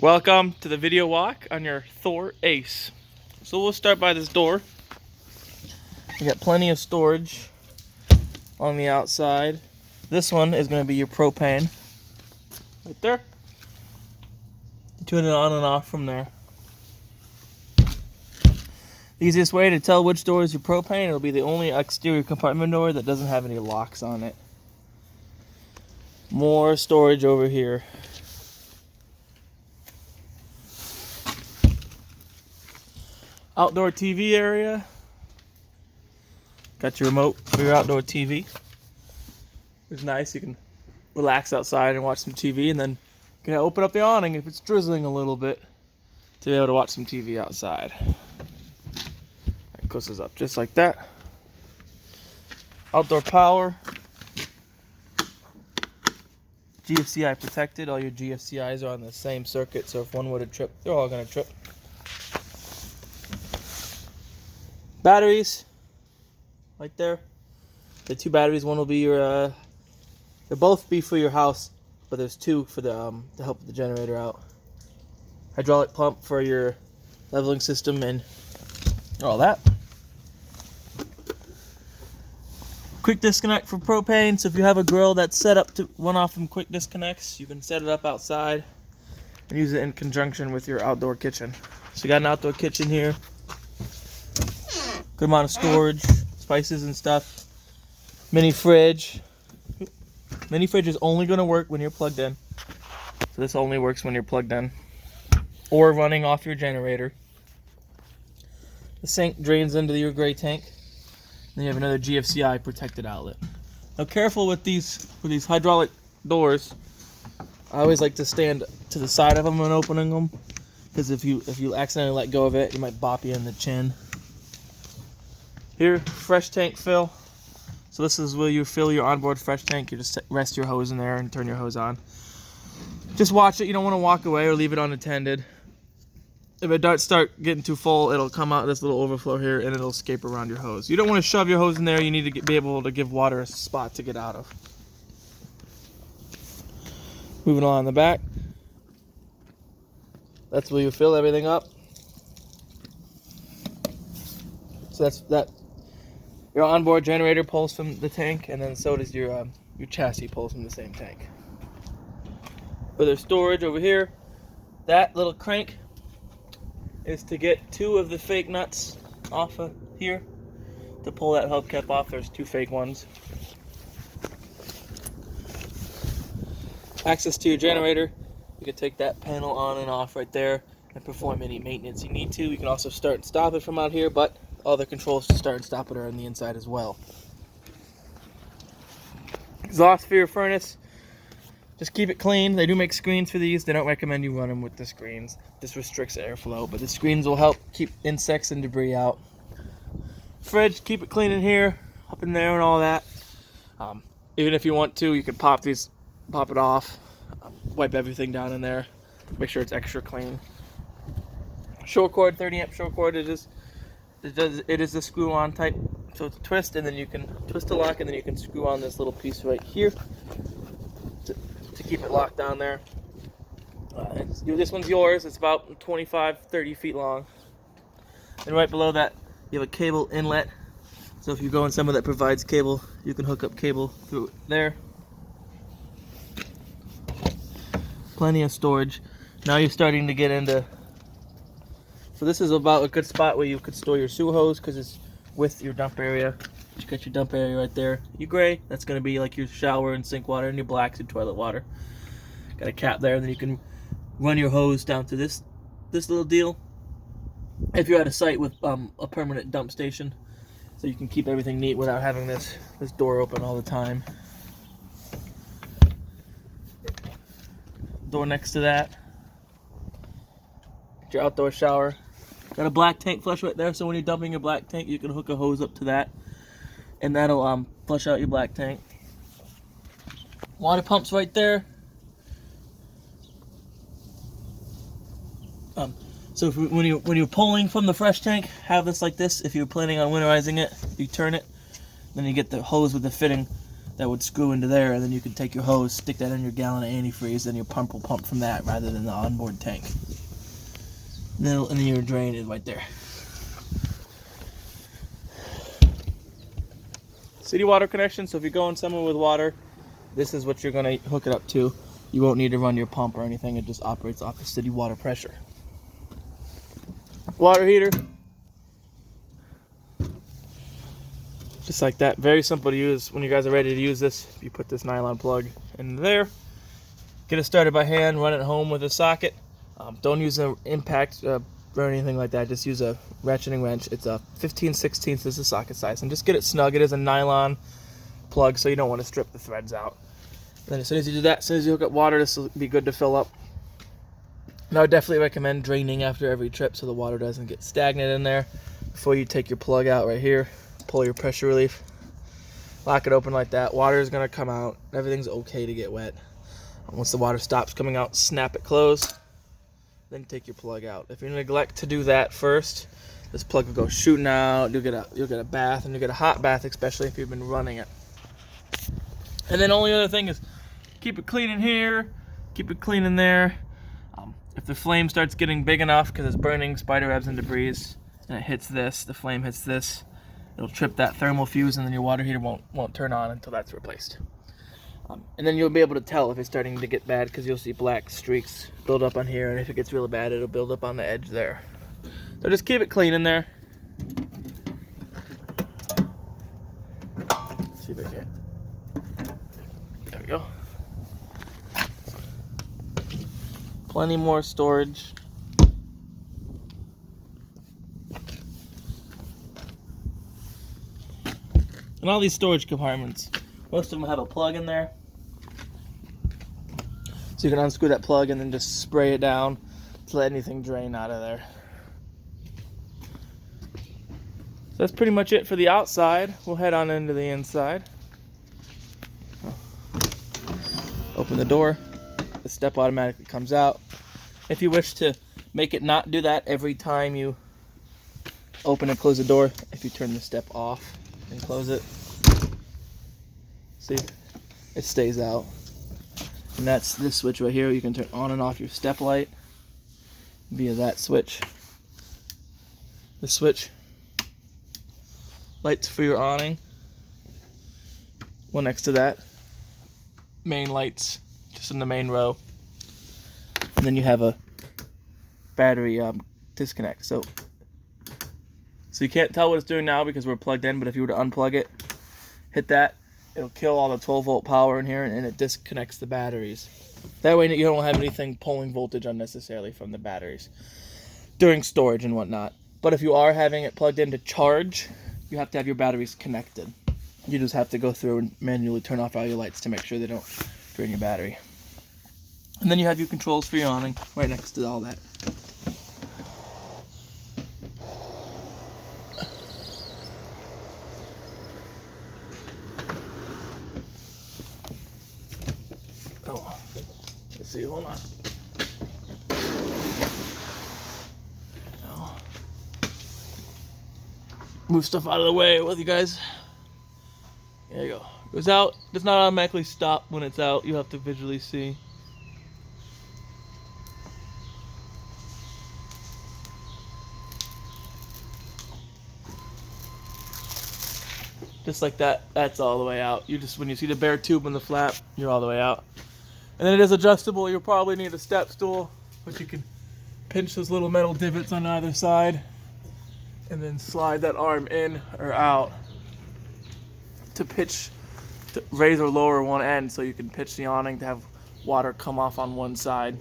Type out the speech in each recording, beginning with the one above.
Welcome to the video walk on your Thor Ace. So we'll start by this door. We got plenty of storage on the outside. This one is going to be your propane. Right there. You turn it on and off from there. The easiest way to tell which door is your propane, it'll be the only exterior compartment door that doesn't have any locks on it. More storage over here. Outdoor TV area. Got your remote for your outdoor TV. It's nice. You can relax outside and watch some TV, and then you can open up the awning if it's drizzling a little bit to be able to watch some TV outside. It closes up just like that. Outdoor power. GFCI protected. All your GFCIs are on the same circuit, so if one were to trip, they're all going to trip. Batteries, right there. The two batteries. One will be your. They'll both be for your house, but there's two for the to help the generator out. Hydraulic pump for your leveling system and all that. Quick disconnect for propane. So if you have a grill that's set up to run off from quick disconnects, you can set it up outside and use it in conjunction with your outdoor kitchen. So you got an outdoor kitchen here. Good amount of storage, spices and stuff. Mini fridge. Mini fridge is only going to work when you're plugged in. So this only works when you're plugged in or running off your generator. The sink drains into your gray tank. Then you have another GFCI protected outlet. Now careful with these hydraulic doors. I always like to stand to the side of them when opening them, because if you accidentally let go of it, you might bop you in the chin. Here, fresh tank fill. So this is where you fill your onboard fresh tank. You just rest your hose in there and turn your hose on. Just watch it. You don't want to walk away or leave it unattended. If it does start getting too full, it'll come out this little overflow here and it'll escape around your hose. You don't want to shove your hose in there. You need to be able to give water a spot to get out of. Moving on in the back. That's where you fill everything up. So that's that. Your onboard generator pulls from the tank, and then so does your chassis pulls from the same tank. For their storage over here, that little crank is to get two of the fake nuts off of here. To pull that hubcap off, there's two fake ones. Access to your generator. You can take that panel on and off right there and perform any maintenance you need to. You can also start and stop it from out here, but all the controls to start and stop it are on the inside as well. Exhaust for your furnace. Just keep it clean. They do make screens for these. They don't recommend you run them with the screens. This restricts airflow, but the screens will help keep insects and debris out. Fridge, keep it clean in here, up in there and all that. Even if you want to, you can pop it off, wipe everything down in there, make sure it's extra clean. Short cord, 30 amp short cord. It is a screw-on type, so it's a twist, and then you can twist the lock, and then you can screw on this little piece right here to keep it locked down there. This one's yours. It's about 25-30 feet long. And right below that, you have a cable inlet. So if you go in somewhere that provides cable, you can hook up cable through there. Plenty of storage. Now you're starting to get into. So this is about a good spot where you could store your sewer hose, because it's with your dump area. You got your dump area right there. Your gray, that's going to be like your shower and sink water, and your black's your toilet water. Got a cap there, and then you can run your hose down to this little deal. If you're at a site with a permanent dump station, so you can keep everything neat without having this door open all the time. Door next to that. Your outdoor shower. Got a black tank flush right there, so when you're dumping your black tank, you can hook a hose up to that, and that'll flush out your black tank. Water pumps right there. So when you're pulling from the fresh tank, have this like this. If you're planning on winterizing it, you turn it, then you get the hose with the fitting that would screw into there, and then you can take your hose, stick that in your gallon of antifreeze, and your pump will pump from that rather than the onboard tank. And then your drain is right there. City water connection, so if you're going somewhere with water, this is what you're going to hook it up to. You won't need to run your pump or anything, it just operates off the city water pressure. Water heater. Just like that, very simple to use. When you guys are ready to use this, you put this nylon plug in there. Get it started by hand, run it home with a socket. Don't use an impact or anything like that, just use a ratcheting wrench. It's a 15/16 is the socket size, and just get it snug. It is a nylon plug, so you don't want to strip the threads out. Then as soon as you do that, as soon as you hook up water, this will be good to fill up. And I would definitely recommend draining after every trip so the water doesn't get stagnant in there. Before you take your plug out right here, pull your pressure relief, lock it open like that. Water is going to come out. Everything's okay to get wet. Once the water stops coming out, snap it closed. Then take your plug out. If you neglect to do that first, this plug will go shooting out. You'll get a bath, and you'll get a hot bath, especially if you've been running it. And then only other thing is keep it clean in here, keep it clean in there. If the flame starts getting big enough because it's burning spider webs and debris, and it hits this, the flame hits this, it'll trip that thermal fuse, and then your water heater won't turn on until that's replaced. And then you'll be able to tell if it's starting to get bad because you'll see black streaks build up on here, and if it gets really bad, it'll build up on the edge there. So just keep it clean in there. Let's see if I can. There we go. Plenty more storage. And all these storage compartments, most of them have a plug in there. So you can unscrew that plug and then just spray it down to let anything drain out of there. So that's pretty much it for the outside. We'll head on into the inside. Open the door. The step automatically comes out. If you wish to make it not do that every time you open and close the door, if you turn the step off and close it, see, it stays out. And that's this switch right here. You can turn on and off your step light via that switch. The switch lights for your awning. One next to that. Main lights just in the main row. And then you have a battery disconnect. So you can't tell what it's doing now because we're plugged in, but if you were to unplug it, hit that, it'll kill all the 12-volt power in here, and it disconnects the batteries. That way you don't have anything pulling voltage unnecessarily from the batteries during storage and whatnot. But if you are having it plugged in to charge, you have to have your batteries connected. You just have to go through and manually turn off all your lights to make sure they don't drain your battery. And then you have your controls for your awning right next to all that. Oh, let's see, hold on. Oh. Move stuff out of the way with you guys. There you go. It goes out. It does not automatically stop when it's out. You have to visually see. Just like that, that's all the way out. You just, when you see the bare tube in the flap, you're all the way out. And then it is adjustable. You'll probably need a step stool, but you can pinch those little metal divots on either side and then slide that arm in or out to pitch, to raise or lower one end so you can pitch the awning to have water come off on one side.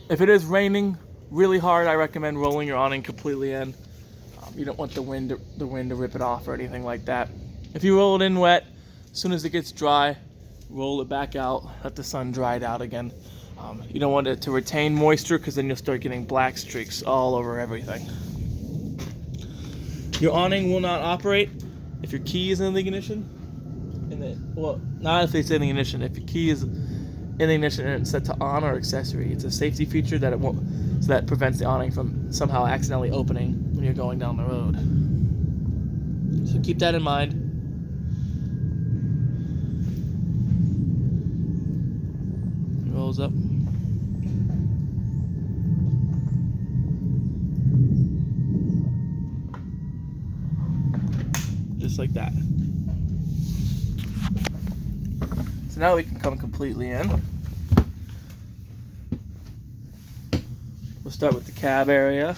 If it is raining really hard, I recommend rolling your awning completely in. You don't want the wind to rip it off or anything like that. If you roll it in wet, as soon as it gets dry, roll it back out, let the sun dry it out again. You don't want it to retain moisture because then you'll start getting black streaks all over everything. Your awning will not operate if your key is in the ignition. Well, not if it's in the ignition. If your key is in the ignition and it's set to on or accessory, it's a safety feature that it won't, so that prevents the awning from somehow accidentally opening when you're going down the road. So keep that in mind. controls up. Just like that. So now we can come completely in. We'll start with the cab area.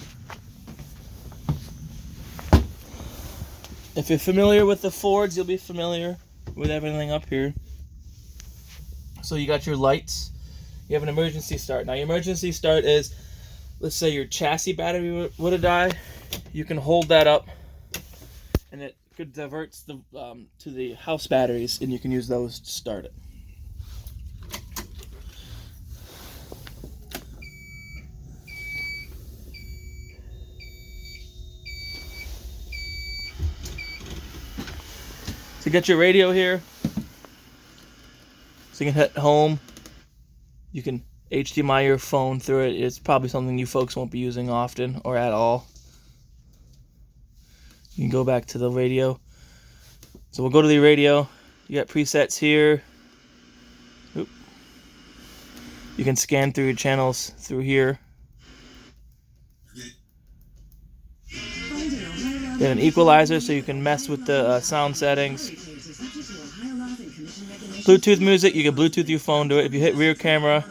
If you're familiar with the Fords, you'll be familiar with everything up here. So you got your lights. You have an emergency start. Now your emergency start is, let's say your chassis battery would have died. You can hold that up and it diverts the to the house batteries, and you can use those to start it. So you get your radio here, so you can hit home. You can HDMI your phone through it. It's probably something you folks won't be using often or at all. You can go back to the radio. So we'll go to the radio. You got presets here. Oop. You can scan through your channels through here. You have an equalizer, so you can mess with the sound settings. Bluetooth music, you can Bluetooth your phone to it. If you hit rear camera,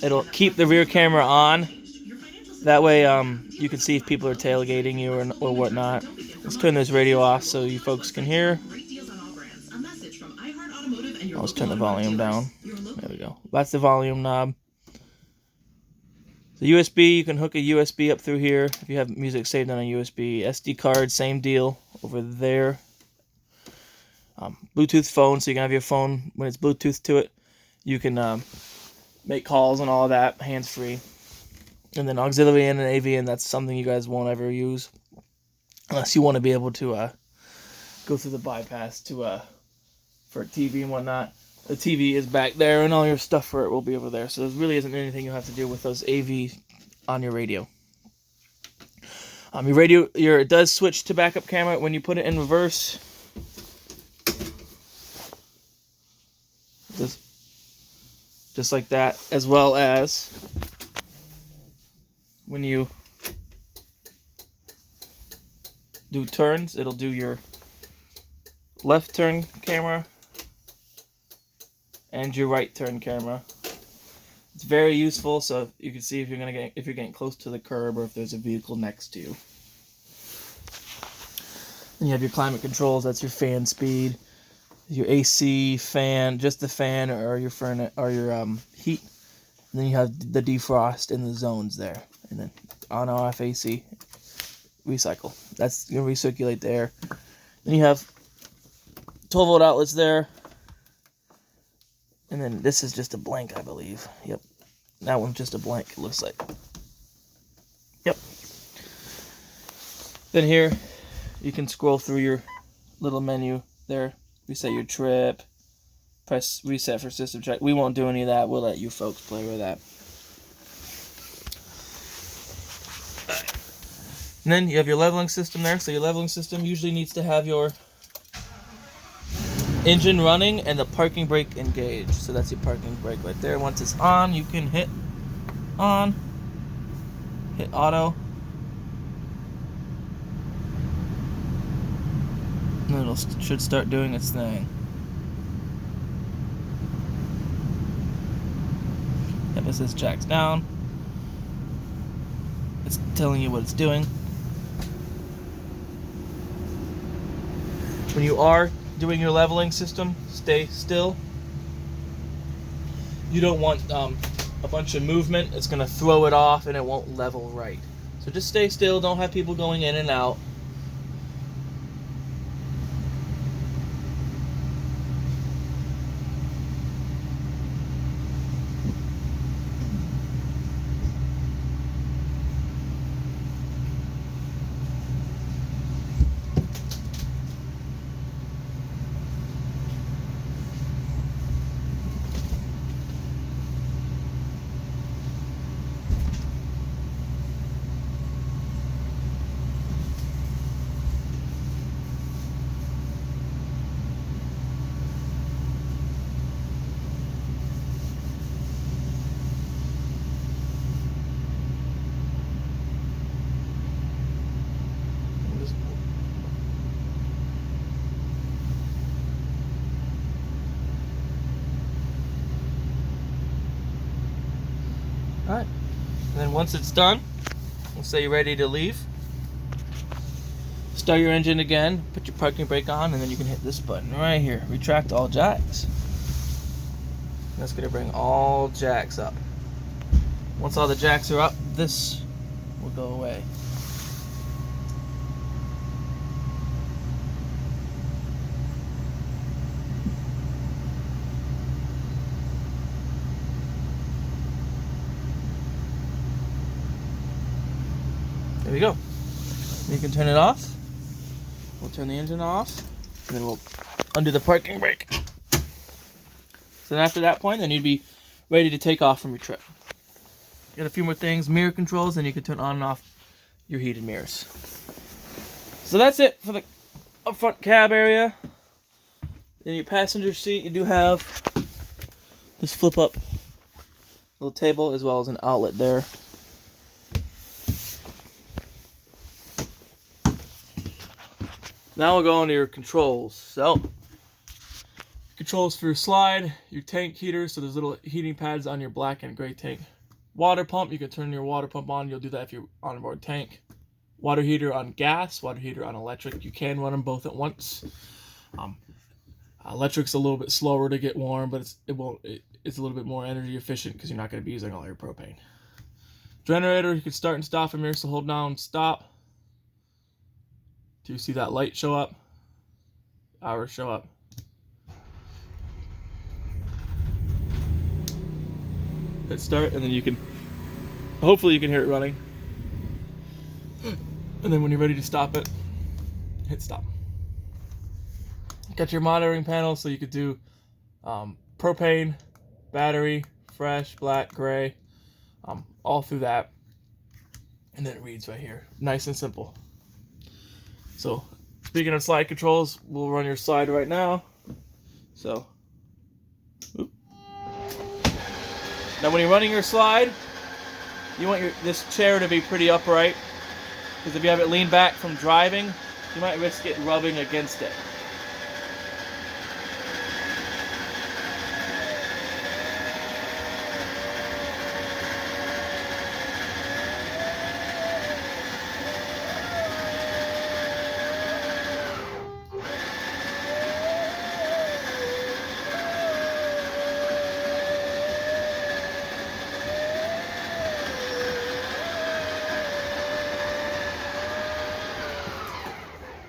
it'll keep the rear camera on. That way you can see if people are tailgating you or whatnot. Let's turn this radio off so you folks can hear. Let's turn the volume down. There we go. That's the volume knob. The USB, you can hook a USB up through here if you have music saved on a USB. SD card, same deal over there. Bluetooth phone, so you can have your phone, when it's Bluetooth to it, you can make calls and all of that, hands-free. And then auxiliary in and AV in, that's something you guys won't ever use. Unless you want to be able to go through the bypass to for TV and whatnot. The TV is back there, and all your stuff for it will be over there. So there really isn't anything you have to do with those AV on your radio. Your radio, it does switch to backup camera when you put it in reverse. Just like that, as well as when you do turns, it'll do your left turn camera and your right turn camera. It's very useful, so you can see if you're getting close to the curb or if there's a vehicle next to you. And you have your climate controls. That's your fan speed, your AC fan, just the fan, or your furnace or your heat. And then you have the defrost in the zones there, and then on off AC, recycle. That's gonna recirculate the air. Then you have 12-volt outlets there. And then this is just a blank, I believe. Yep. That one's just a blank, it looks like. Yep. Then here, you can scroll through your little menu there. Reset your trip. Press reset for system check. We won't do any of that. We'll let you folks play with that. And then you have your leveling system there. So your leveling system usually needs to have your engine running and the parking brake engaged. So that's your parking brake right there. Once it's on, you can hit on, hit auto, and it should start doing its thing. Yep, it says jacks down. It's telling you what it's doing. When you are doing your leveling system, stay still. You don't want a bunch of movement. It's going to throw it off and it won't level right. So just stay still. Don't have people going in and out. Alright, and then once it's done, we'll say you're ready to leave. Start your engine again, put your parking brake on, and then you can hit this button right here. Retract all jacks. That's going to bring all jacks up. Once all the jacks are up, this will go away. There we go. You can turn it off. We'll turn the engine off, and then we'll undo the parking brake. So then after that point, then you'd be ready to take off from your trip. Got a few more things, mirror controls, and you can turn on and off your heated mirrors. So that's it for the up front cab area. In your passenger seat, you do have this flip up little table as well as an outlet there. Now we'll go into your controls. So, controls for your slide, your tank heater, so there's little heating pads on your black and gray tank. Water pump, you can turn your water pump on. You'll do that if you're on board tank. Water heater on gas, water heater on electric. You can run them both at once. Electric's a little bit slower to get warm, but it's a little bit more energy efficient because you're not going to be using all your propane. Generator, you can start and stop from here, so hold down stop. Do you see that light show up? Hours show up. Hit start, and then you can, hopefully you can hear it running. And then when you're ready to stop it, hit stop. Got your monitoring panel, so you could do propane, battery, fresh, black, gray, all through that. And then it reads right here. Nice and simple. So, speaking of slide controls, we'll run your slide right now. So, now when you're running your slide, you want this chair to be pretty upright, because if you have it lean back from driving, you might risk it rubbing against it.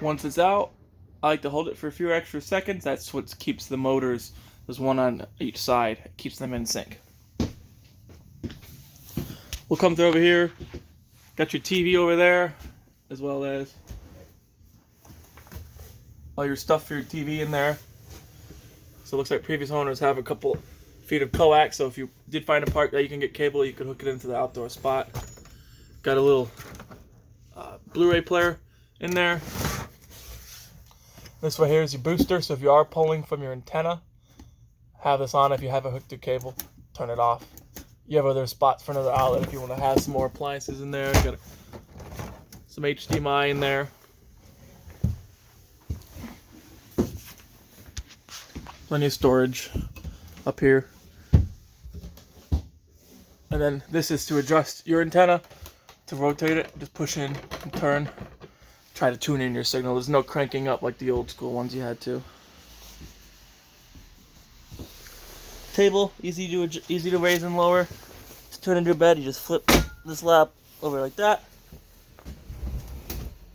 Once it's out, I like to hold it for a few extra seconds. That's what keeps the motors, there's one on each side, it keeps them in sync. We'll come through over here. Got your TV over there, as well as all your stuff for your TV in there. So it looks like previous owners have a couple feet of coax, so if you did find a part that you can get cable, you can hook it into the outdoor spot. Got a little Blu-ray player in there. This right here is your booster, so if you are pulling from your antenna, have this on. If you have a hooked to cable, turn it off. You have other spots for another outlet if you want to have some more appliances in there. You got some HDMI in there. Plenty of storage up here. And then this is to adjust your antenna, to rotate it. Just push in and turn. Try to tune in your signal. There's no cranking up like the old school ones you had to. Table, easy to raise and lower. To turn into a bed, you just flip this lap over like that.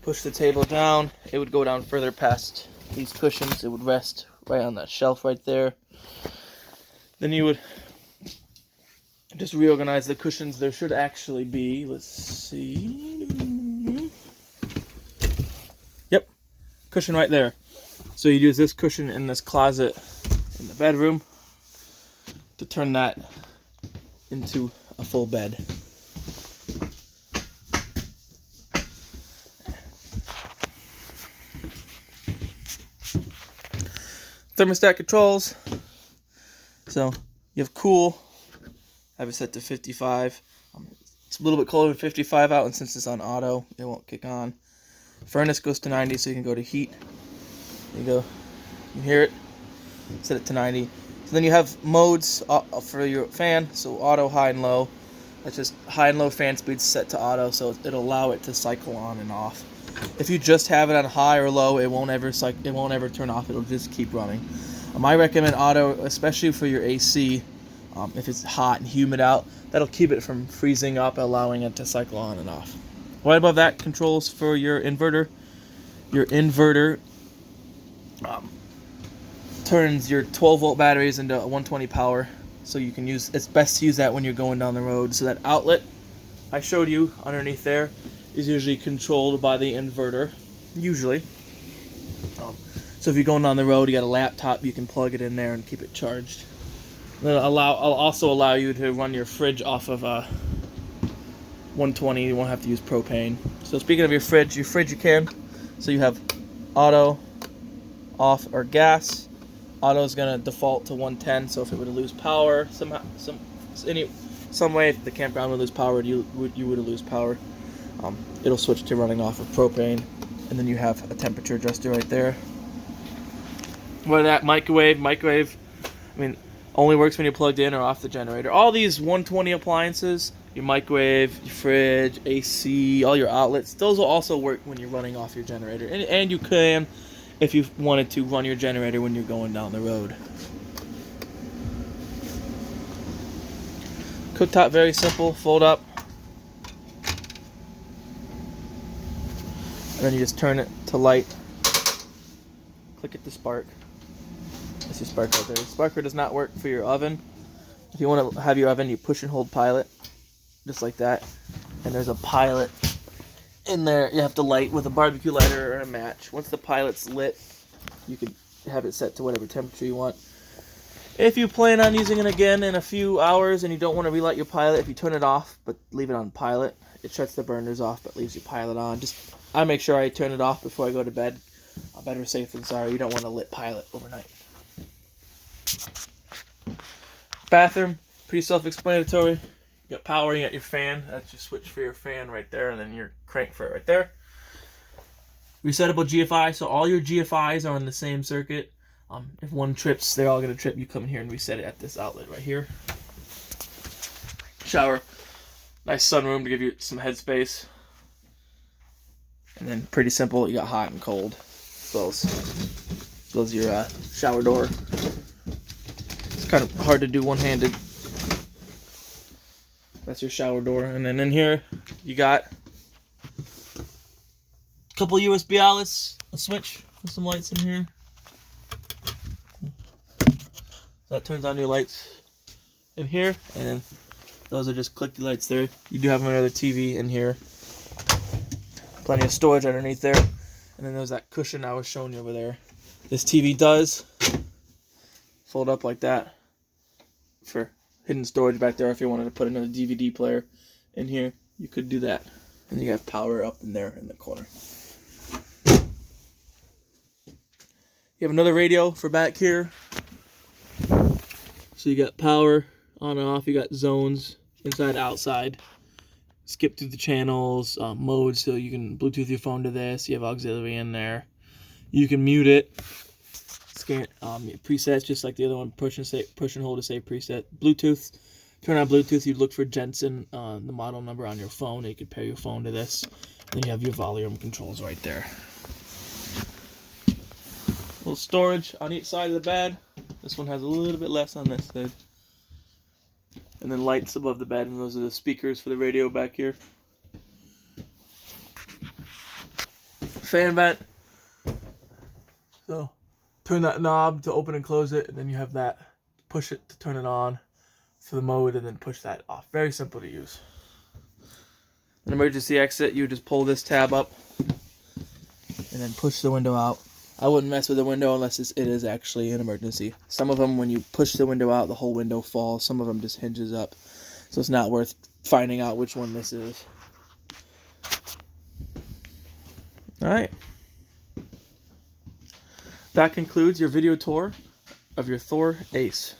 Push the table down. It would go down further past these cushions. It would rest right on that shelf right there. Then you would just reorganize the cushions. There should actually be, let's see. Yep, cushion right there. So you use this cushion in this closet in the bedroom to turn that into a full bed. Thermostat controls. So you have cool. I have it set to 55. It's a little bit colder than 55 out, and since it's on auto, it won't kick on. Furnace goes to 90, so you can go to heat. There you go. You can hear it. Set it to 90. So then you have modes for your fan, so auto, high, and low. It's just high and low fan speeds set to auto, so it'll allow it to cycle on and off. If you just have it on high or low, it won't ever turn off. It'll just keep running. I recommend auto, especially for your AC. If it's hot and humid out, that'll keep it from freezing up, allowing it to cycle on and off. Right above that, controls for your inverter. Your inverter turns your 12-volt batteries into 120 power, so you can use. It's best to use that when you're going down the road. So that outlet I showed you underneath there is usually controlled by the inverter, usually. So if you're going down the road, you got a laptop, you can plug it in there and keep it charged. I'll also allow you to run your fridge off of 120. You won't have to use propane. So speaking of your fridge you can. So you have auto, off, or gas. Auto is gonna default to 110. So if it were to lose power some way, if the campground would lose power, you would lose power. It'll switch to running off of propane, and then you have a temperature adjuster right there. What that microwave, I mean, only works when you're plugged in or off the generator. All these 120 appliances, your microwave, your fridge, AC, all your outlets, those will also work when you're running off your generator. And you can, if you wanted to, run your generator when you're going down the road. Cooktop, very simple, fold up. And then you just turn it to light. Click it to spark. That's your spark right there. The sparker does not work for your oven. If you want to have your oven, you push and hold pilot, just like that. And there's a pilot in there. You have to light with a barbecue lighter or a match. Once the pilot's lit, you can have it set to whatever temperature you want. If you plan on using it again in a few hours and you don't want to relight your pilot, if you turn it off but leave it on pilot, it shuts the burners off but leaves your pilot on. I make sure I turn it off before I go to bed. Better safe than sorry. You don't want a lit pilot overnight. Bathroom, pretty self-explanatory. You got power, you got your fan. That's your switch for your fan right there, and then your crank for it right there. Resettable GFI, so all your GFIs are on the same circuit. If one trips, they're all going to trip. You come in here and reset it at this outlet right here. Shower, nice sunroom to give you some headspace. And then pretty simple, you got hot and cold. Close your shower door. It's kind of hard to do one-handed. That's your shower door. And then in here, you got a couple USB outlets, a switch with some lights in here. That turns on your lights in here, and then those are just clicky lights there. You do have another TV in here. Plenty of storage underneath there. And then there's that cushion I was showing you over there. This TV does fold up like that for hidden storage back there. If you wanted to put another DVD player in here, you could do that. And you have power up in there in the corner. You have another radio for back here. So you got power on and off. You got zones inside, outside. Skip through the channels, modes, so you can Bluetooth your phone to this. You have auxiliary in there. You can mute it. Scan presets, just like the other one. Push and hold to save preset. Bluetooth. Turn on Bluetooth. You look for Jensen, the model number on your phone. You could pair your phone to this. Then you have your volume controls right there. A little storage on each side of the bed. This one has a little bit less on this side. And then lights above the bed, and those are the speakers for the radio back here. Fan vent. So, turn that knob to open and close it, and then you have that. Push it to turn it on for the mode, and then push that off. Very simple to use. An emergency exit, you just pull this tab up, and then push the window out. I wouldn't mess with the window unless it is actually an emergency. Some of them, when you push the window out, the whole window falls. Some of them just hinges up. So it's not worth finding out which one this is. Alright. That concludes your video tour of your Thor Ace.